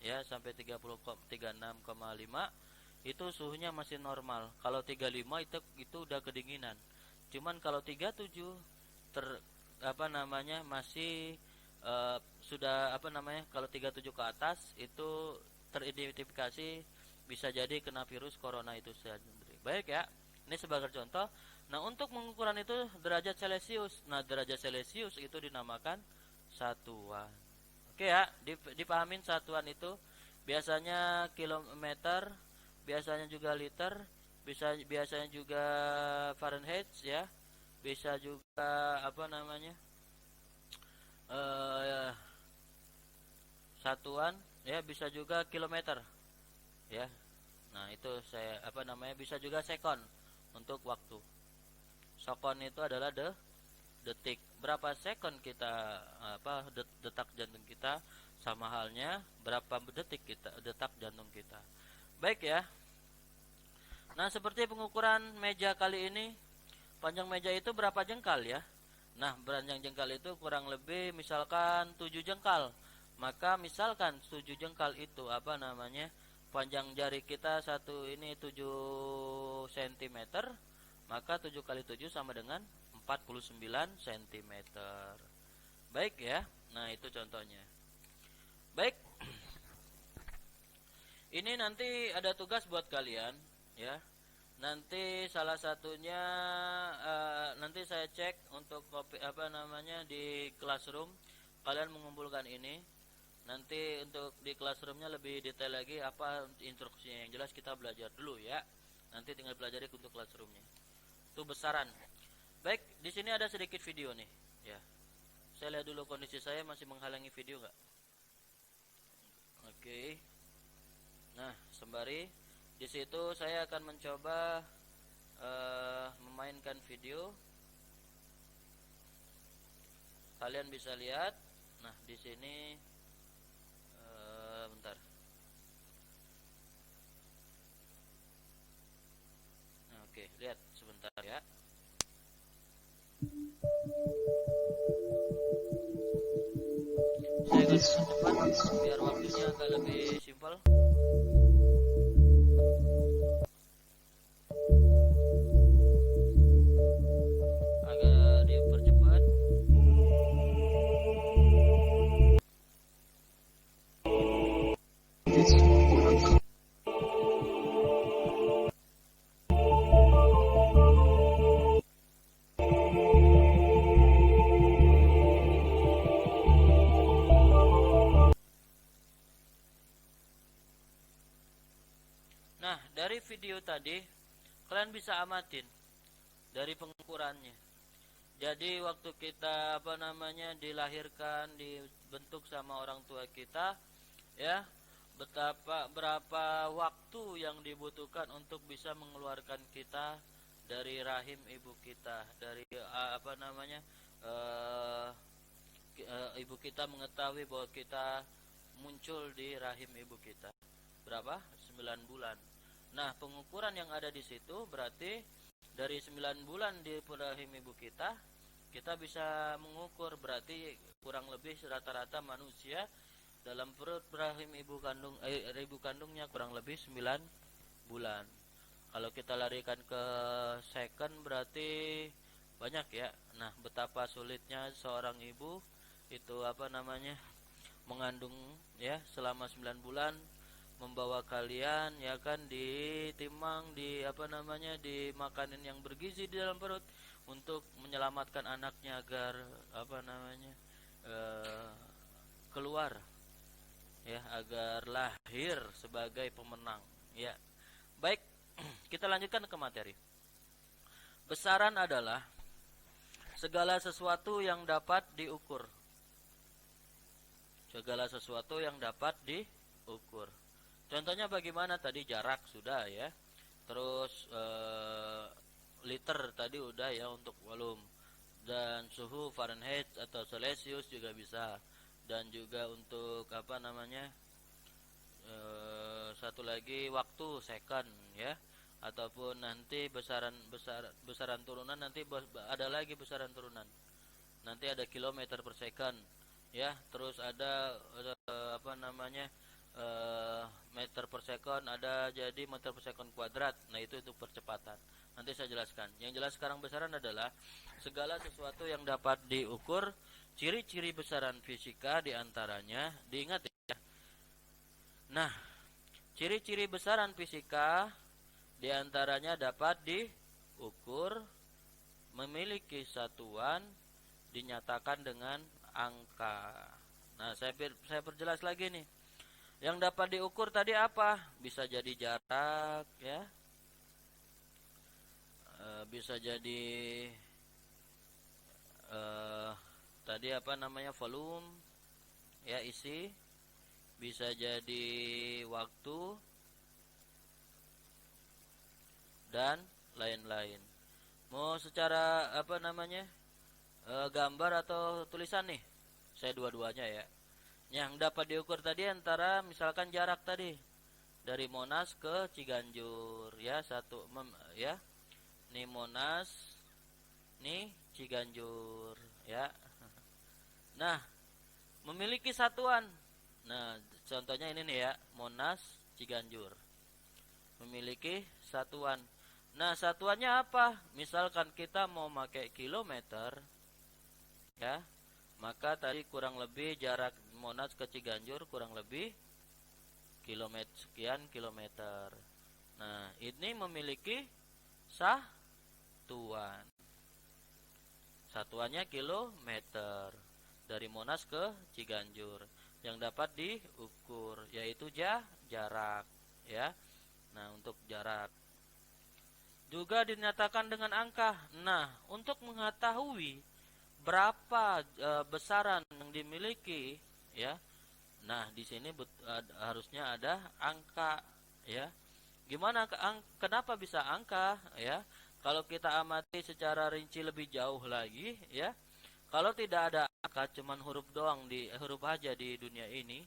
ya sampai 36,5 itu suhunya masih normal. Kalau 35 itu udah kedinginan. Cuman kalau 37 ter apa namanya masih sudah apa namanya kalau 37 ke atas itu teridentifikasi bisa jadi kena virus corona itu sendiri. Baik ya. Ini sebagai contoh. Nah, untuk pengukuran itu derajat Celcius. Nah, derajat Celcius itu dinamakan satuan. Oke ya, dipahamin satuan itu biasanya kilometer, biasanya juga liter, biasanya juga Fahrenheit ya. Bisa juga apa namanya? eh satuan ya, bisa juga kilometer ya. Nah, itu saya apa namanya? Bisa juga sekon untuk waktu. Sekon itu adalah detik. Berapa sekon kita apa detak jantung kita sama halnya berapa detik kita detak jantung kita. Baik ya. Nah, seperti pengukuran meja kali ini, panjang meja itu berapa jengkal ya? Nah, panjang jengkal itu kurang lebih misalkan 7 jengkal. Maka misalkan 7 jengkal itu apa namanya? Panjang jari kita satu ini 7 cm, maka 7 kali 7 sama dengan 49 cm. Baik ya. Nah, itu contohnya. Baik. Ini nanti ada tugas buat kalian ya. Nanti salah satunya nanti saya cek untuk kopi apa namanya di classroom. Kalian mengumpulkan ini. Nanti untuk di classroomnya lebih detail lagi apa instruksinya. Yang jelas kita belajar dulu ya. Nanti tinggal pelajari untuk classroomnya. Itu besaran. Baik, di sini ada sedikit video nih ya. Saya lihat dulu kondisi saya masih menghalangi video nggak? Oke. Nah, sembari di situ saya akan mencoba memainkan video. Kalian bisa lihat. Nah, di sini bentar. Nah, oke, lihat sebentar ya. Saya akan cepat biar waktunya agak lebih simpel. Agak dipercepat. Nah, dari video tadi kalian bisa amatin dari pengukurannya. Jadi waktu kita apa namanya dilahirkan, dibentuk sama orang tua kita, ya, berapa waktu yang dibutuhkan untuk bisa mengeluarkan kita dari rahim ibu kita, dari apa namanya ibu kita mengetahui bahwa kita muncul di rahim ibu kita. Berapa? 9 bulan. Nah, pengukuran yang ada di situ berarti dari 9 bulan di rahim ibu kita bisa mengukur berarti kurang lebih rata-rata manusia dalam perut rahim ibu kandungnya kurang lebih 9 bulan. Kalau kita larikan ke second berarti banyak ya. Nah, betapa sulitnya seorang ibu itu apa namanya mengandung ya selama 9 bulan, membawa kalian ya kan ditimang, di apa namanya di makanan yang bergizi di dalam perut untuk menyelamatkan anaknya agar apa namanya keluar ya, agar lahir sebagai pemenang ya. Baik, kita lanjutkan ke materi. Besaran adalah segala sesuatu yang dapat diukur. Segala sesuatu yang dapat diukur. Contohnya bagaimana tadi, jarak sudah ya. Terus liter tadi udah ya untuk volume. Dan suhu Fahrenheit atau Celcius juga bisa. Dan juga untuk apa namanya satu lagi waktu second ya, ataupun nanti besaran turunan, nanti ada lagi besaran turunan, nanti ada kilometer per second ya. Terus ada apa namanya meter per second, ada jadi meter per second kuadrat. Nah, itu untuk percepatan. Nanti saya jelaskan. Yang jelas sekarang besaran adalah segala sesuatu yang dapat diukur. Ciri-ciri besaran fisika diantaranya, diingat ya. Nah, ciri-ciri besaran fisika diantaranya dapat diukur, memiliki satuan, dinyatakan dengan angka. Nah, saya perjelas lagi nih. Yang dapat diukur tadi apa? Bisa jadi jarak, ya. Bisa jadi tadi apa namanya, volume, ya, isi. Bisa jadi waktu dan lain-lain. Mau secara apa namanya, gambar atau tulisan nih? Saya dua-duanya ya. Yang dapat diukur tadi antara misalkan jarak tadi dari Monas ke Ciganjur, ya, ya. Nih Monas, nih Ciganjur, ya. Nah, memiliki satuan. Nah, contohnya ini nih ya, Monas Ciganjur. Memiliki satuan. Nah, satuannya apa? Misalkan kita mau pakai kilometer, ya, maka tadi kurang lebih jarak Monas ke Ciganjur kurang lebih sekian kilometer. Nah, ini memiliki satuan. Satuannya kilometer dari Monas ke Ciganjur yang dapat diukur, yaitu jarak, ya. Nah, untuk jarak juga dinyatakan dengan angka. Nah, untuk mengetahui berapa besaran yang dimiliki, ya. Nah, di sini harusnya ada angka, ya. Gimana kenapa bisa angka, ya? Kalau kita amati secara rinci lebih jauh lagi, ya. Kalau tidak ada angka, cuman huruf doang, di huruf aja di dunia ini,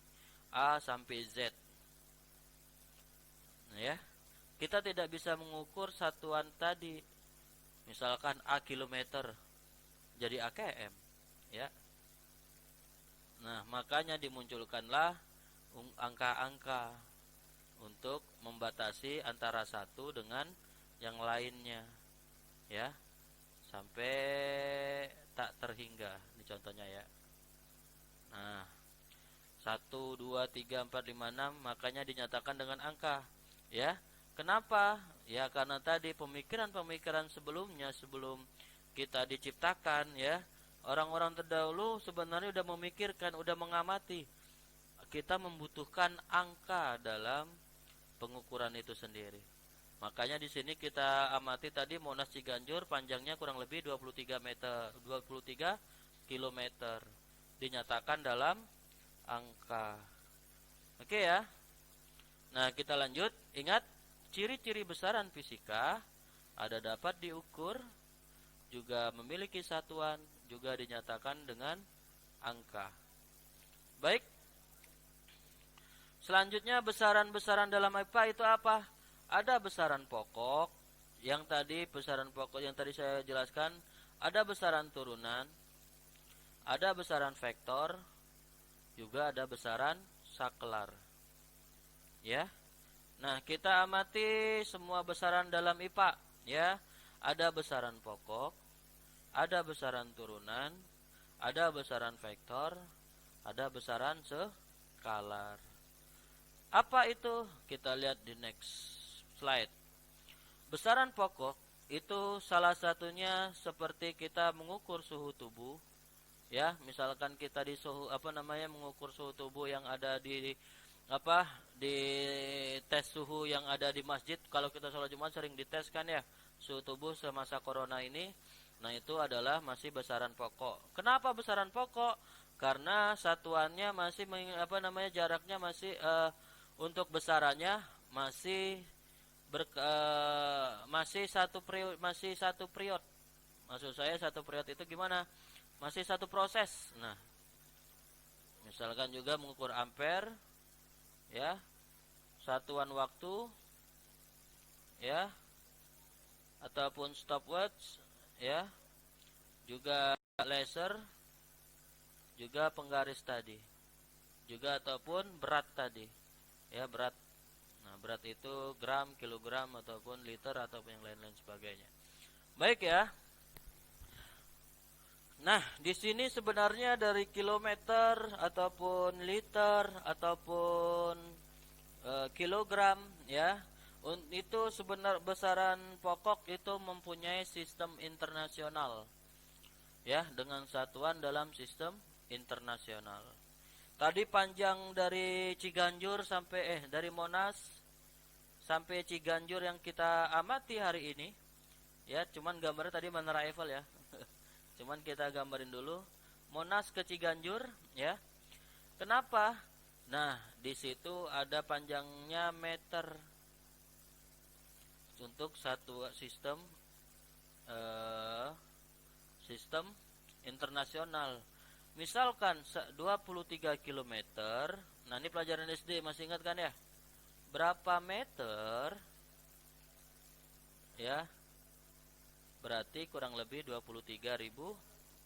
A sampai Z. Nah, ya. Kita tidak bisa mengukur satuan tadi. Misalkan A kilometer jadi A km, ya. Nah, makanya dimunculkanlah angka-angka untuk membatasi antara satu dengan yang lainnya, ya, sampai tak terhingga. Ini contohnya ya. Nah, 1, 2, 3, 4, 5, 6 makanya dinyatakan dengan angka, ya. Kenapa? Ya karena tadi pemikiran-pemikiran sebelumnya, sebelum kita diciptakan, ya, orang-orang terdahulu sebenarnya sudah memikirkan, sudah mengamati kita membutuhkan angka dalam pengukuran itu sendiri. Makanya di sini kita amati tadi Monas Ciganjur panjangnya kurang lebih 23 kilometer. Dinyatakan dalam angka. Oke ya. Nah, kita lanjut. Ingat, ciri-ciri besaran fisika ada dapat diukur, juga memiliki satuan, juga dinyatakan dengan angka. Baik. Selanjutnya besaran-besaran dalam IPA itu apa? Ada besaran pokok, yang tadi besaran pokok yang tadi saya jelaskan, ada besaran turunan, ada besaran vektor, juga ada besaran saklar. Ya. Nah, kita amati semua besaran dalam IPA, ya. Ada besaran pokok, ada besaran turunan, ada besaran vektor, ada besaran skalar. Apa itu? Kita lihat di next slide. Besaran pokok itu salah satunya seperti kita mengukur suhu tubuh, ya. Misalkan kita di suhu mengukur suhu tubuh yang ada di di tes suhu yang ada di masjid. Kalau kita sholat Jumat sering dites kan ya, suhu tubuh semasa corona ini. Nah, itu adalah masih besaran pokok. Kenapa besaran pokok? Karena satuannya masih jaraknya masih untuk besarannya masih masih satu period. Maksud saya satu period itu gimana? Masih satu proses. Nah, misalkan juga mengukur ampere, ya, satuan waktu, ya, ataupun stopwatch, ya, juga laser, juga penggaris tadi, juga ataupun berat tadi. ya, berat. Nah, berat itu gram, kilogram ataupun liter ataupun yang lain-lain sebagainya. Baik ya. Nah, di sini sebenarnya dari kilometer ataupun liter ataupun kilogram ya, itu sebenar besaran pokok itu mempunyai sistem internasional ya, dengan satuan dalam sistem internasional. Tadi panjang dari Ciganjur sampai dari Monas sampai Ciganjur yang kita amati hari ini ya, cuman gambarnya tadi Menara Eiffel ya. Cuman kita gambarin dulu Monas ke Ciganjur ya. Kenapa? Nah, di situ ada panjangnya meter untuk satu sistem sistem internasional. Misalkan 23 km. Nah, ini pelajaran SD masih ingat kan ya? Berapa meter? Ya. Berarti kurang lebih 23.000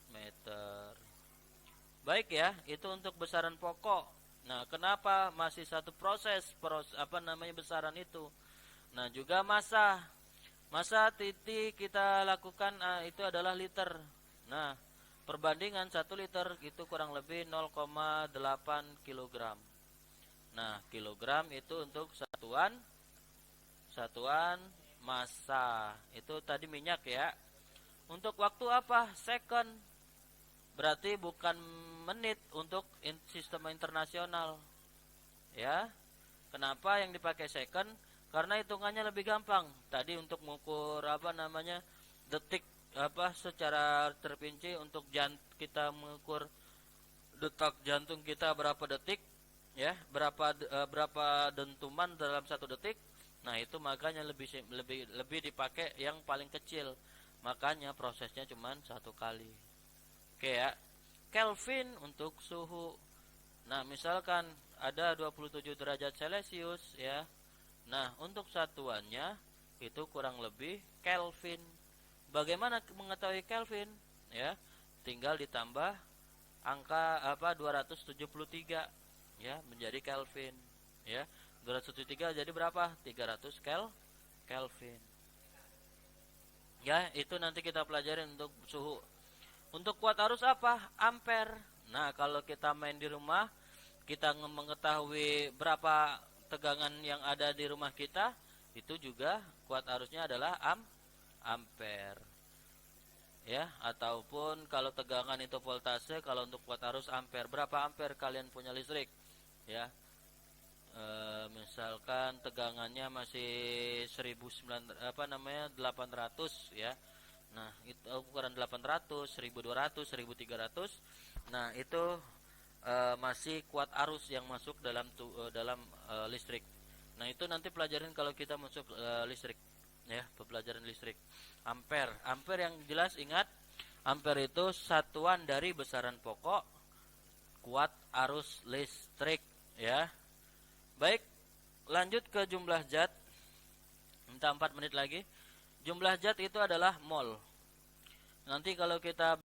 meter. Baik ya, itu untuk besaran pokok. Nah, kenapa masih satu proses besaran itu? Nah, juga massa. Massa titik kita lakukan itu adalah liter. Nah, perbandingan 1 liter itu kurang lebih 0,8 kilogram. Nah, kilogram itu untuk satuan massa. Itu tadi minyak ya. Untuk waktu apa? Second. Berarti bukan menit untuk sistem internasional. Ya. Kenapa yang dipakai second? Karena hitungannya lebih gampang. Tadi untuk mengukur detik secara terperinci untuk kita mengukur detak jantung kita berapa detik ya, berapa dentuman dalam 1 detik. Nah, itu makanya lebih dipakai yang paling kecil. Makanya prosesnya cuma 1 kali. Oke ya. Kelvin untuk suhu. Nah, misalkan ada 27 derajat Celcius ya. Nah, untuk satuannya itu kurang lebih Kelvin. Bagaimana mengetahui Kelvin? Ya, tinggal ditambah angka 273 ya menjadi Kelvin ya. 273 jadi berapa? 300 Kelvin. Ya, itu nanti kita pelajarin untuk suhu. Untuk kuat arus apa? Ampere. Nah, kalau kita main di rumah, kita mengetahui berapa tegangan yang ada di rumah kita, itu juga kuat arusnya adalah ampere. Ya, ataupun kalau tegangan itu voltase, kalau untuk kuat arus ampere. Berapa ampere kalian punya listrik? Ya. Misalkan tegangannya masih 800 ya. Nah, itu ukuran 800, 1200, 1300. Nah, itu masih kuat arus yang masuk dalam listrik. Nah, itu nanti pelajarin kalau kita masuk listrik ya, pelajaran listrik. Ampere yang jelas ingat, ampere itu satuan dari besaran pokok kuat arus listrik ya. Baik, lanjut ke jumlah zat. Minta 4 menit lagi. Jumlah zat itu adalah mol. Nanti kalau kita